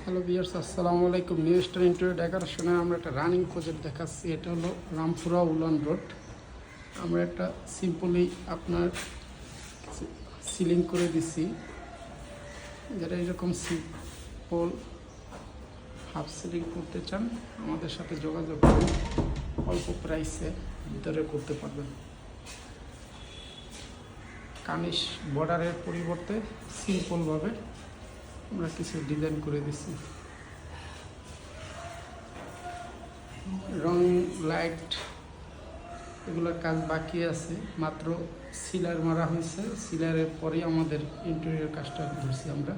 Hello viewers, আসসালামু আলাইকুম। New star interior ডেকোরেশনে আমরা একটা রানিং প্রজেক্ট দেখাচ্ছি। এটা হলো রামপুরা উলান রোড। আমরা একটা সিম্পলি আপনার সিলিং করে দিছি, যেটা এরকম সিম্পল হাফ সিলিং করতে চান আমাদের সাথে যোগাযোগ করুন। অল্প প্রাইসে ভিতরে করতে পারবেন। কানিশ বর্ডারের পরিবর্তে সিম্পলভাবে আমরা কিছু ডিজাইন করে দিছি। রং, লাইট এগুলোর কাজ বাকি আছে, মাত্র সিলার মারা হয়েছে। সিলারের পরেই আমাদের ইন্টেরিয়র কাজটা ধরছি আমরা।